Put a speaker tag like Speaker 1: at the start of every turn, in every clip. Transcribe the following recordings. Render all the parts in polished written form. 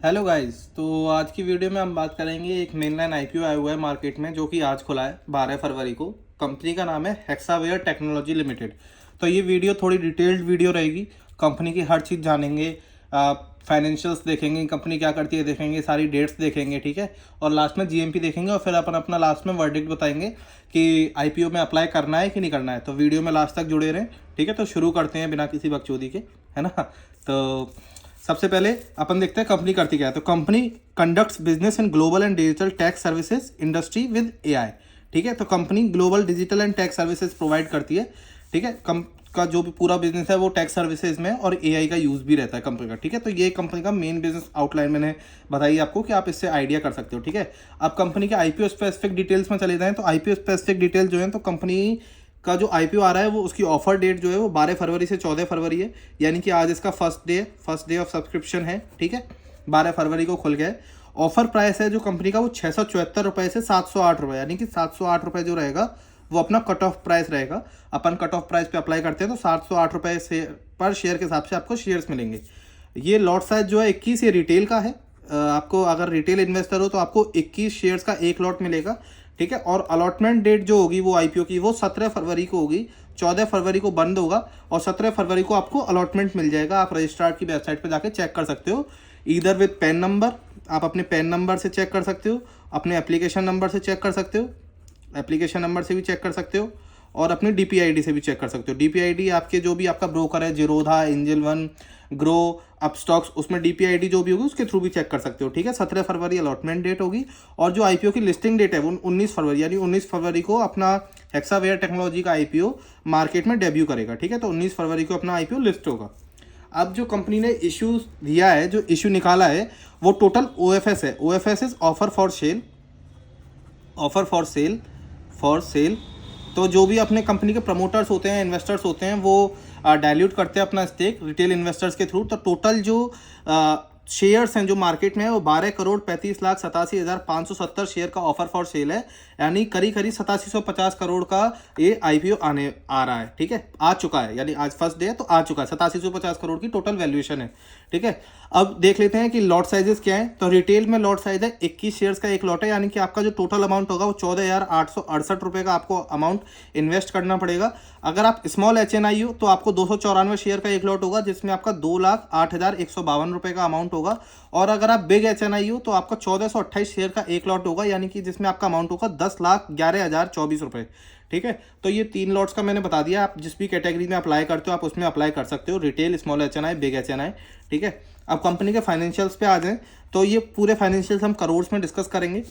Speaker 1: Hello guys. तो आज की वीडियो में हम बात करेंगे एक मेनलाइन आईपीओ आया हुआ है मार्केट में, जो कि आज खुला है 12 फरवरी को। कंपनी का नाम है हेक्सावेयर टेक्नोलॉजी लिमिटेड। तो ये वीडियो थोड़ी डिटेल्ड वीडियो रहेगी। कंपनी की हर चीज़ जानेंगे, फाइनेंशियल्स देखेंगे, कंपनी क्या करती है देखेंगे, सारी डेट्स देखेंगे, ठीक है। और लास्ट में जीएमपी देखेंगे और फिर अपन अपना लास्ट में वर्डिक्ट बताएंगे कि आईपीओ में अप्लाई करना है कि नहीं करना है। तो वीडियो में लास्ट तक जुड़े रहें, ठीक है। तो शुरू करते हैं बिना किसी बकचोदी के, है ना। तो सबसे पहले अपन देखते हैं कंपनी करती क्या है। तो company conducts business in global and digital tax services industry with AI, ठीक है। तो company global digital and tax services provide करती है, ठीक है। का जो भी पूरा बिजनेस है वो टैक्स सर्विसेज में और एआई का यूज़ भी रहता है कंपनी का, ठीक है। तो ये कंपनी का मेन बिजनेस आउटलाइन मैंने बताई आपको कि आप इससे आइडिया कर सकते हो, ठीक है। अब कंपनी के आईपीओ स्पेसिफिक डिटेल्स में चले जाएं तो आईपीओ स्पेसिफिक डिटेल जो है, तो कंपनी का जो आईपीओ आ रहा है वो उसकी ऑफर डेट जो है वो 12 फरवरी से 14 फरवरी है, यानी कि आज इसका फर्स्ट डे ऑफ सब्सक्रिप्शन है, ठीक है। 12 फरवरी को खुल गया है। ऑफर प्राइस है जो कंपनी का वो 674 रुपये से 708 रुपये, यानी कि 708 रुपये जो रहेगा वो अपना कट ऑफ प्राइस रहेगा। अपन कट ऑफ प्राइस पे अप्लाई करते हैं तो 708 रुपये से पर शेयर के हिसाब से आपको शेयर्स मिलेंगे। ये लॉट साइज जो है 21 ये रिटेल का है। आपको अगर रिटेल इन्वेस्टर हो तो आपको 21 शेयर्स का एक लॉट मिलेगा, ठीक है। और अलॉटमेंट डेट जो होगी वो आईपीओ की वो 17 फरवरी को होगी। 14 फरवरी को बंद होगा और 17 फरवरी को आपको अलॉटमेंट मिल जाएगा। आप रजिस्ट्रार की वेबसाइट पे जाके चेक कर सकते हो, ईदर विद पैन नंबर, आप अपने पैन नंबर से चेक कर सकते हो, अपने एप्लीकेशन नंबर से चेक कर सकते हो, एप्लीकेशन नंबर से भी चेक कर सकते हो, और अपनी डीपीआईडी से भी चेक कर सकते हो। डीपीआईडी आपके जो भी आपका ब्रोकर है, Zerodha, angel one, grow, Upstox, उसमें डीपीआईडी जो भी होगी उसके थ्रू भी चेक कर सकते हो, ठीक है। 17 फरवरी अलॉटमेंट डेट होगी और जो आईपीओ की लिस्टिंग डेट है वो 19 फरवरी, यानी 19 फरवरी को अपना हेक्सावेयर टेक्नोलॉजी का आईपीओ मार्केट में डेब्यू करेगा, ठीक है। तो 19 फरवरी को अपना आईपीओ लिस्ट होगा। अब जो कंपनी ने इशू दिया है, जो इशू निकाला है वो टोटल ओएफएस है। OFS is offer for sale, offer for sale. तो जो भी अपने कंपनी के प्रमोटर्स होते हैं, इन्वेस्टर्स होते हैं, वो डाइल्यूट करते हैं अपना स्टेक रिटेल इन्वेस्टर्स के थ्रू। तो टोटल जो शेयर्स हैं जो मार्केट में है वो 12,35,87,570 शेयर का ऑफर फॉर सेल है, यानी करीब 8750 करोड़ का ये आईपीओ आने आ रहा है, ठीक है। आ चुका है, यानी आज फर्स्ट डे है तो आ चुका है। 8750 करोड़ की टोटल वैल्यूएशन है, ठीक है। अब देख लेते हैं कि लॉट साइजेस क्या है। तो रिटेल में लॉट साइज है 21 शेयर्स का एक लॉट है, यानी कि आपका जो टोटल अमाउंट होगा वो 14,868 रुपये का आपको अमाउंट इन्वेस्ट करना पड़ेगा। अगर आप स्मॉल एचएनआई हो तो आपको 294 शेयर का एक लॉट होगा, जिसमें आपका 2,08,152 रुपये का अमाउंट होगा। और अगर आप बिग एचएनआई हो तो आपका 1428 शेयर का एक लॉट होगा, यानी कि जिसमें आपका अमाउंट होगा 10,11,024 रुपये, ठीक है। तो ये 3 लॉट्स का मैंने बता दिया। आप जिस भी कैटेगरी में अप्लाई करते हो आप उसमें अप्लाई कर सकते हो, retail, small HNI, big HNI, ठीक है। अब कंपनी के फाइनेंशियल्स पे आ जाएं तो ये पूरे फाइनेंशियल्स हम करोड़्स में डिस्कस करेंगे।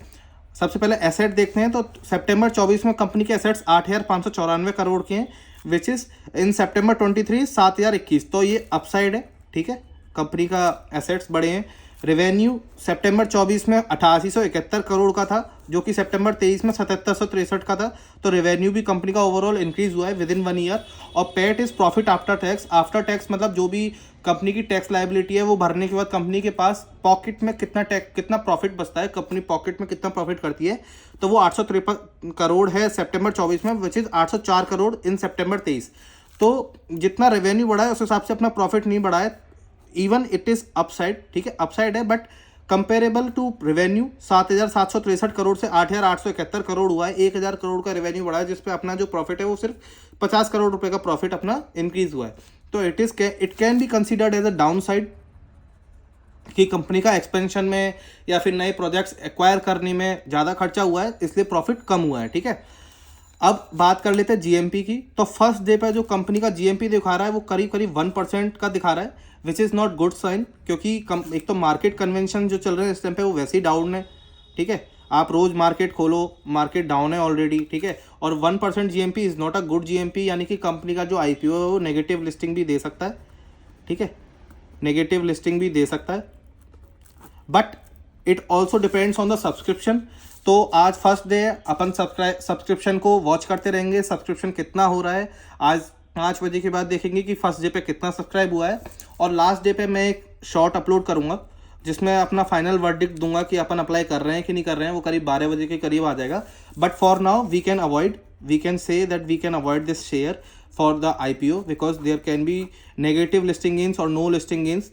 Speaker 1: सबसे पहले एसेट देखते हैं। तो सितंबर 24 में कंपनी के एसेट्स 8,594 करोड़ के हैं, विच इज इन सितंबर 23 7,021। तो ये अपसाइड है, ठीक है। कंपनी का एसेट्स बढ़े हैं। रेवेन्यू सितंबर 24 में 8871 करोड़ का था, जो कि सितंबर 23 में 7763 का था। तो रेवेन्यू भी कंपनी का ओवरऑल इंक्रीज हुआ है विद इन 1 ईयर। और PAT is profit after tax. After tax मतलब जो भी कंपनी की टैक्स लायबिलिटी है वो भरने के बाद कंपनी के पास पॉकेट में कितना प्रॉफिट बचता है, कंपनी पॉकेट में कितना प्रॉफिट करती है, तो वो 853 करोड़ है सितंबर 24 में, विच इज 804 करोड़ इन सितंबर 23। तो जितना रेवेन्यू बढ़ा है उस हिसाब से अपना प्रॉफिट नहीं बढ़ा है। इवन इट इज अपसाइड, ठीक है, अपसाइड है, but comparable to revenue 7,763 crore से 8,871 करोड़ हुआ है। 1,000 करोड़ का रेवेन्यू बढ़ा है, जिसपे अपना जो प्रॉफिट है वो सिर्फ 50 करोड़ रुपए का प्रॉफिट अपना इंक्रीज हुआ है। तो it can be considered as a downside कि कंपनी का एक्सपेंशन में या फिर नए प्रोजेक्ट्स एक्वायर करने में ज़्यादा खर्चा हुआ है, इसलिए प्रॉफिट कम हुआ है, ठीक है। अब बात कर लेते हैं जीएमपी की। तो फर्स्ट डे पर जो कंपनी का जीएमपी दिखा रहा है वो करीब 1% का दिखा रहा है, which is not good sign, क्योंकि एक तो मार्केट कन्वेंशन जो चल रहे हैं इस टाइम पे वो वैसे ही डाउन है, ठीक है। आप रोज मार्केट खोलो, मार्केट डाउन है ऑलरेडी, ठीक है। और 1% GMP is not a good GMP, यानी कि कंपनी का जो आईपीओ है वो नेगेटिव लिस्टिंग भी दे सकता है, ठीक है, नेगेटिव लिस्टिंग भी दे सकता है। But it also depends on the subscription. तो आज फर्स्ट डे है, अपन सब्सक्रिप्शन को वॉच करते रहेंगे, सब्सक्रिप्शन कितना हो रहा है। आज 5 बजे के बाद देखेंगे कि फर्स्ट डे पे कितना सब्सक्राइब हुआ है। और लास्ट डे पे मैं एक शॉर्ट अपलोड करूंगा जिसमें अपना फाइनल वर्डिक्ट दूंगा कि अपन अप्लाई कर रहे हैं कि नहीं कर रहे हैं। वो करीब 12 बजे के करीब आ जाएगा। But for now we can say that we can avoid this share, for the IPO because there can be negative listing gains और नो लिस्टिंग गेन्स।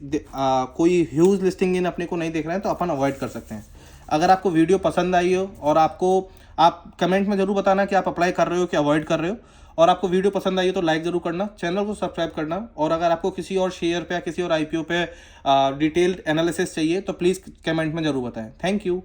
Speaker 1: कोई ह्यूज लिस्टिंग गेन अपने को नहीं देख रहे हैं तो अपन अवॉइड कर सकते हैं। अगर आपको वीडियो पसंद आई हो और आप कमेंट में जरूर बताना कि आप अप्लाई कर रहे हो कि अवॉइड कर रहे हो, और आपको वीडियो पसंद आई हो तो लाइक जरूर करना, चैनल को सब्सक्राइब करना, और अगर आपको किसी और शेयर पे या किसी और IPO पे डिटेल्ड एनालिसिस चाहिए तो प्लीज़ कमेंट में जरूर बताएं। Thank you.